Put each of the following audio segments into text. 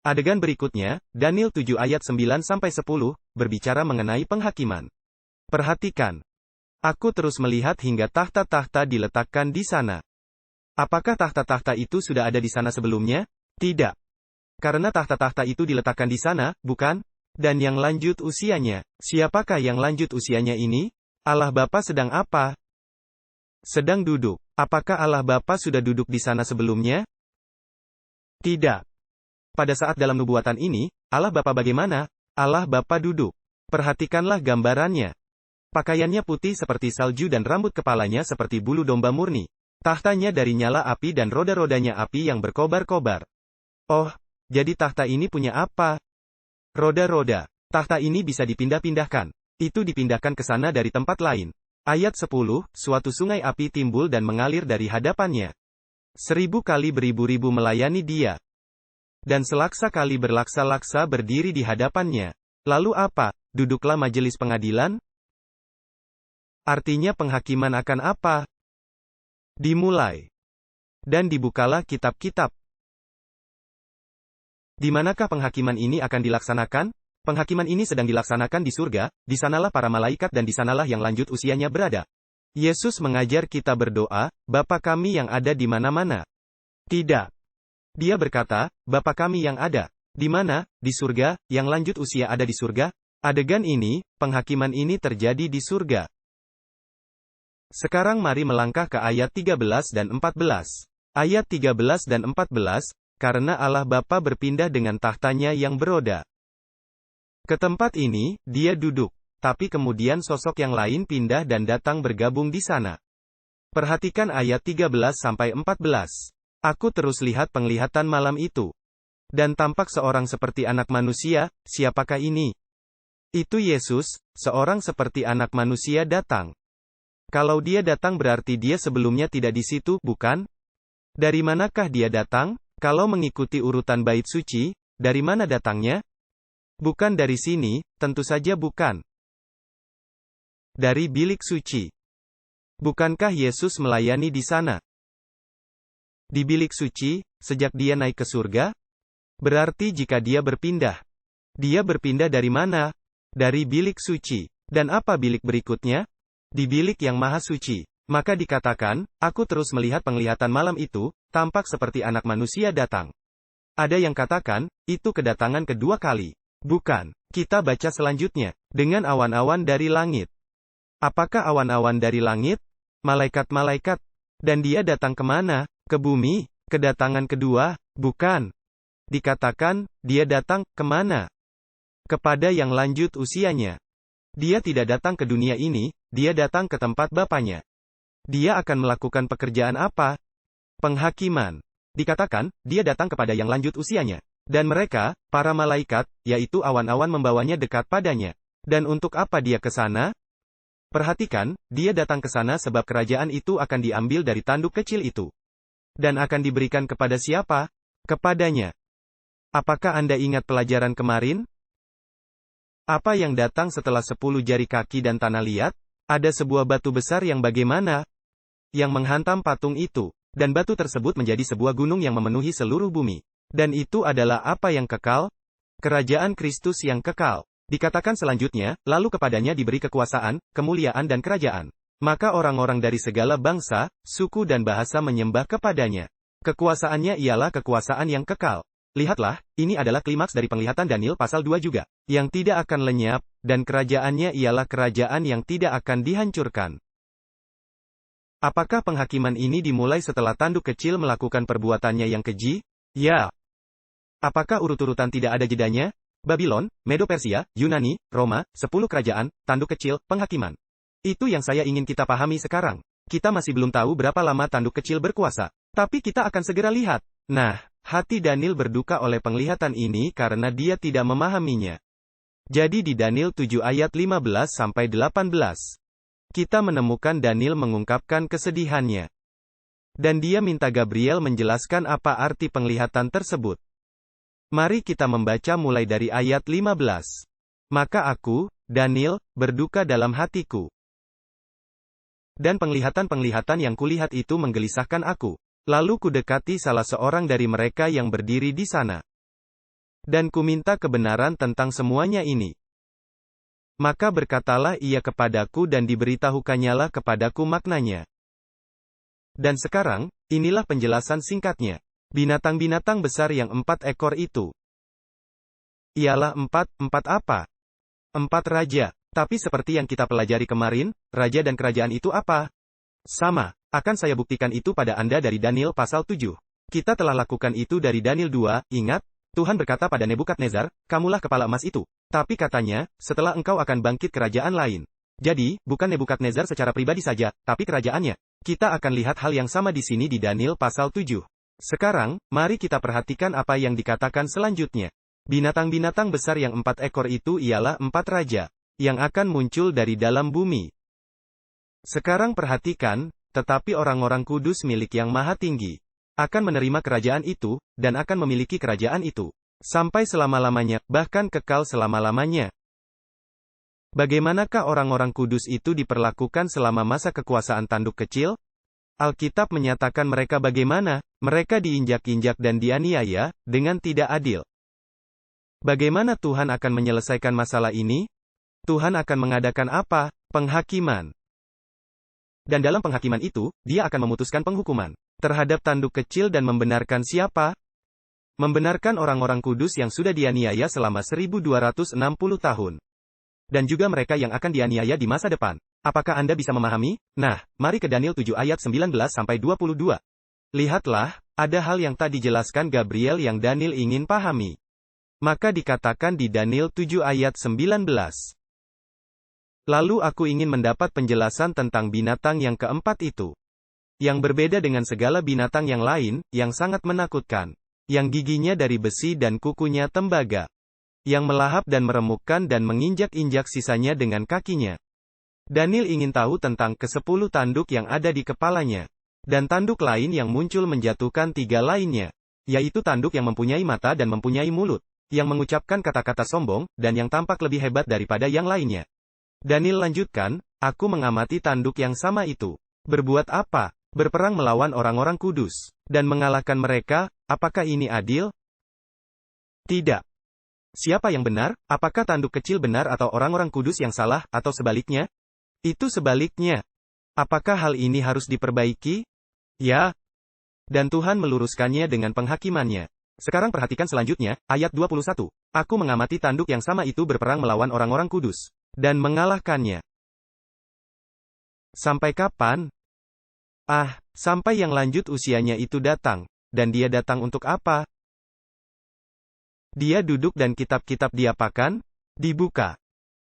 Adegan berikutnya, Daniel 7 ayat 9-10, berbicara mengenai penghakiman. Perhatikan. Aku terus melihat hingga tahta-tahta diletakkan di sana. Apakah tahta-tahta itu sudah ada di sana sebelumnya? Tidak. Karena tahta-tahta itu diletakkan di sana, bukan? Dan yang lanjut usianya. Siapakah yang lanjut usianya ini? Allah Bapa sedang apa? Sedang duduk. Apakah Allah Bapa sudah duduk di sana sebelumnya? Tidak. Pada saat dalam nubuatan ini, Allah Bapa bagaimana? Allah Bapa duduk. Perhatikanlah gambarannya. Pakaiannya putih seperti salju dan rambut kepalanya seperti bulu domba murni. Tahtanya dari nyala api dan roda-rodanya api yang berkobar-kobar. Oh, jadi tahta ini punya apa? Roda-roda. Tahta ini bisa dipindah-pindahkan. Itu dipindahkan ke sana dari tempat lain. Ayat 10, suatu sungai api timbul dan mengalir dari hadapannya. 1000 kali beribu-ribu melayani dia. Dan selaksa kali berlaksa-laksa berdiri di hadapannya. Lalu apa? Duduklah majelis pengadilan? Artinya penghakiman akan apa? Dimulai. Dan dibukalah kitab-kitab. Di manakah penghakiman ini akan dilaksanakan? Penghakiman ini sedang dilaksanakan di surga, di sanalah para malaikat dan di sanalah yang lanjut usianya berada. Yesus mengajar kita berdoa, Bapa kami yang ada di mana-mana. Tidak. Dia berkata, Bapa kami yang ada. Di mana? Di surga, yang lanjut usia ada di surga. Adegan ini, penghakiman ini terjadi di surga. Sekarang mari melangkah ke ayat 13 dan 14. Ayat 13 dan 14, karena Allah Bapa berpindah dengan tahtanya yang beroda. Ke tempat ini, dia duduk. Tapi kemudian sosok yang lain pindah dan datang bergabung di sana. Perhatikan ayat 13-14. Aku terus lihat penglihatan malam itu. Dan tampak seorang seperti anak manusia, siapakah ini? Itu Yesus, seorang seperti anak manusia datang. Kalau dia datang berarti dia sebelumnya tidak di situ, bukan? Dari manakah dia datang? Kalau mengikuti urutan bait suci, dari mana datangnya? Bukan dari sini, tentu saja bukan. Dari bilik suci. Bukankah Yesus melayani di sana? Di bilik suci, sejak dia naik ke surga? Berarti jika dia berpindah dari mana? Dari bilik suci. Dan apa bilik berikutnya? Di bilik yang maha suci. Maka dikatakan, aku terus melihat penglihatan malam itu, tampak seperti anak manusia datang. Ada yang katakan, itu kedatangan kedua kali. Bukan. Kita baca selanjutnya. Dengan awan-awan dari langit. Apakah awan-awan dari langit? Malaikat-malaikat. Dan dia datang kemana? Ke bumi. Kedatangan kedua? Bukan. Dikatakan, dia datang kemana? Kepada yang lanjut usianya. Dia tidak datang ke dunia ini, dia datang ke tempat Bapanya. Dia akan melakukan pekerjaan apa? Penghakiman. Dikatakan, dia datang kepada yang lanjut usianya. Dan mereka, para malaikat, yaitu awan-awan membawanya dekat padanya. Dan untuk apa dia ke sana? Perhatikan, dia datang ke sana sebab kerajaan itu akan diambil dari tanduk kecil itu. Dan akan diberikan kepada siapa? Kepadanya. Apakah Anda ingat pelajaran kemarin? Apa yang datang setelah 10 jari kaki dan tanah liat? Ada sebuah batu besar yang bagaimana? Yang menghantam patung itu. Dan batu tersebut menjadi sebuah gunung yang memenuhi seluruh bumi. Dan itu adalah apa yang kekal? Kerajaan Kristus yang kekal. Dikatakan selanjutnya, lalu kepadanya diberi kekuasaan, kemuliaan dan kerajaan. Maka orang-orang dari segala bangsa, suku dan bahasa menyembah kepadanya. Kekuasaannya ialah kekuasaan yang kekal. Lihatlah, ini adalah klimaks dari penglihatan Daniel pasal 2 juga. Yang tidak akan lenyap, dan kerajaannya ialah kerajaan yang tidak akan dihancurkan. Apakah penghakiman ini dimulai setelah tanduk kecil melakukan perbuatannya yang keji? Ya. Apakah urut-urutan tidak ada jedanya? Babylon, Medo-Persia, Yunani, Roma, 10 kerajaan, tanduk kecil, penghakiman. Itu yang saya ingin kita pahami sekarang. Kita masih belum tahu berapa lama tanduk kecil berkuasa. Tapi kita akan segera lihat. Nah, hati Daniel berduka oleh penglihatan ini karena dia tidak memahaminya. Jadi di Daniel 7 ayat 15-18, kita menemukan Daniel mengungkapkan kesedihannya. Dan dia minta Gabriel menjelaskan apa arti penglihatan tersebut. Mari kita membaca mulai dari ayat 15. Maka aku, Daniel, berduka dalam hatiku. Dan penglihatan-penglihatan yang kulihat itu menggelisahkan aku. Lalu kudekati salah seorang dari mereka yang berdiri di sana. Dan kuminta kebenaran tentang semuanya ini. Maka berkatalah ia kepadaku dan diberitahukannya kepadaku maknanya. Dan sekarang, inilah penjelasan singkatnya. Binatang-binatang besar yang 4 ekor itu ialah empat apa? 4 raja. Tapi seperti yang kita pelajari kemarin, raja dan kerajaan itu apa? Sama. Akan saya buktikan itu pada Anda dari Daniel pasal 7. Kita telah lakukan itu dari Daniel 2, ingat? Tuhan berkata pada Nebukadnezar, kamulah kepala emas itu. Tapi katanya, setelah engkau akan bangkit kerajaan lain. Jadi, bukan Nebukadnezar secara pribadi saja, tapi kerajaannya. Kita akan lihat hal yang sama di sini di Daniel pasal 7. Sekarang, mari kita perhatikan apa yang dikatakan selanjutnya. Binatang-binatang besar yang 4 ekor itu ialah 4 raja, yang akan muncul dari dalam bumi. Sekarang perhatikan, tetapi orang-orang kudus milik Yang Maha Tinggi akan menerima kerajaan itu, dan akan memiliki kerajaan itu sampai selama-lamanya, bahkan kekal selama-lamanya. Bagaimanakah orang-orang kudus itu diperlakukan selama masa kekuasaan tanduk kecil? Alkitab menyatakan mereka bagaimana? Mereka diinjak-injak dan dianiaya, dengan tidak adil. Bagaimana Tuhan akan menyelesaikan masalah ini? Tuhan akan mengadakan apa? Penghakiman. Dan dalam penghakiman itu, dia akan memutuskan penghukuman terhadap tanduk kecil dan membenarkan siapa? Membenarkan orang-orang kudus yang sudah dianiaya selama 1260 tahun. Dan juga mereka yang akan dianiaya di masa depan. Apakah Anda bisa memahami? Nah, mari ke Daniel 7 ayat 19-22. Lihatlah, ada hal yang tadi dijelaskan Gabriel yang Daniel ingin pahami. Maka dikatakan di Daniel 7 ayat 19. Lalu aku ingin mendapat penjelasan tentang binatang yang keempat itu. Yang berbeda dengan segala binatang yang lain, yang sangat menakutkan. Yang giginya dari besi dan kukunya tembaga. Yang melahap dan meremukkan dan menginjak-injak sisanya dengan kakinya. Daniel ingin tahu tentang ke-10 tanduk yang ada di kepalanya. Dan tanduk lain yang muncul menjatuhkan 3 lainnya. Yaitu tanduk yang mempunyai mata dan mempunyai mulut. Yang mengucapkan kata-kata sombong, dan yang tampak lebih hebat daripada yang lainnya. Daniel lanjutkan, aku mengamati tanduk yang sama itu. Berbuat apa? Berperang melawan orang-orang kudus. Dan mengalahkan mereka. Apakah ini adil? Tidak. Siapa yang benar? Apakah tanduk kecil benar atau orang-orang kudus yang salah, atau sebaliknya? Itu sebaliknya. Apakah hal ini harus diperbaiki? Ya. Dan Tuhan meluruskannya dengan penghakimannya. Sekarang perhatikan selanjutnya, ayat 21. Aku mengamati tanduk yang sama itu berperang melawan orang-orang kudus. Dan mengalahkannya. Sampai kapan? Sampai yang lanjut usianya itu datang. Dan dia datang untuk apa? Dia duduk dan kitab-kitab diapakan? Dibuka.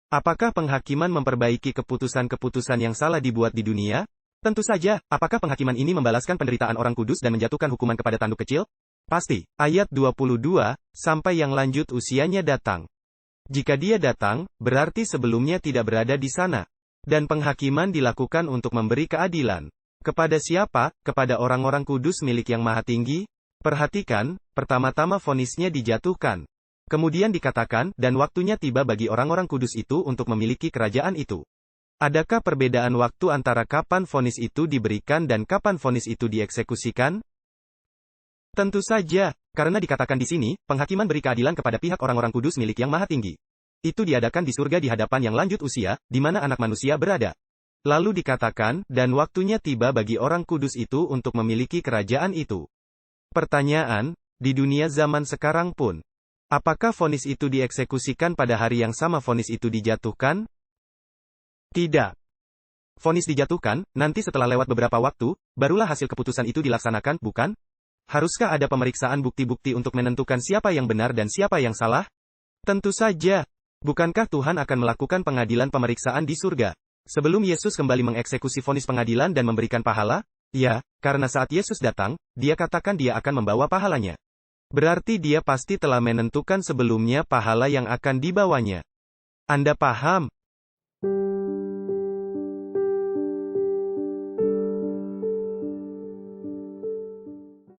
Apakah penghakiman memperbaiki keputusan-keputusan yang salah dibuat di dunia? Tentu saja, apakah penghakiman ini membalaskan penderitaan orang kudus dan menjatuhkan hukuman kepada tanduk kecil? Pasti. Ayat 22, sampai yang lanjut usianya datang. Jika dia datang, berarti sebelumnya tidak berada di sana. Dan penghakiman dilakukan untuk memberi keadilan. Kepada siapa? Kepada orang-orang kudus milik Yang Maha Tinggi? Perhatikan, pertama-tama vonisnya dijatuhkan. Kemudian dikatakan, dan waktunya tiba bagi orang-orang kudus itu untuk memiliki kerajaan itu. Adakah perbedaan waktu antara kapan vonis itu diberikan dan kapan vonis itu dieksekusikan? Tentu saja, karena dikatakan di sini, penghakiman beri keadilan kepada pihak orang-orang kudus milik Yang Maha Tinggi. Itu diadakan di surga di hadapan yang lanjut usia, di mana anak manusia berada. Lalu dikatakan, dan waktunya tiba bagi orang kudus itu untuk memiliki kerajaan itu. Pertanyaan, di dunia zaman sekarang pun, apakah vonis itu dieksekusikan pada hari yang sama vonis itu dijatuhkan? Tidak. Vonis dijatuhkan, nanti setelah lewat beberapa waktu, barulah hasil keputusan itu dilaksanakan, bukan? Haruskah ada pemeriksaan bukti-bukti untuk menentukan siapa yang benar dan siapa yang salah? Tentu saja. Bukankah Tuhan akan melakukan pengadilan pemeriksaan di surga? Sebelum Yesus kembali mengeksekusi vonis pengadilan dan memberikan pahala? Ya, karena saat Yesus datang, dia katakan dia akan membawa pahalanya. Berarti dia pasti telah menentukan sebelumnya pahala yang akan dibawanya. Anda paham?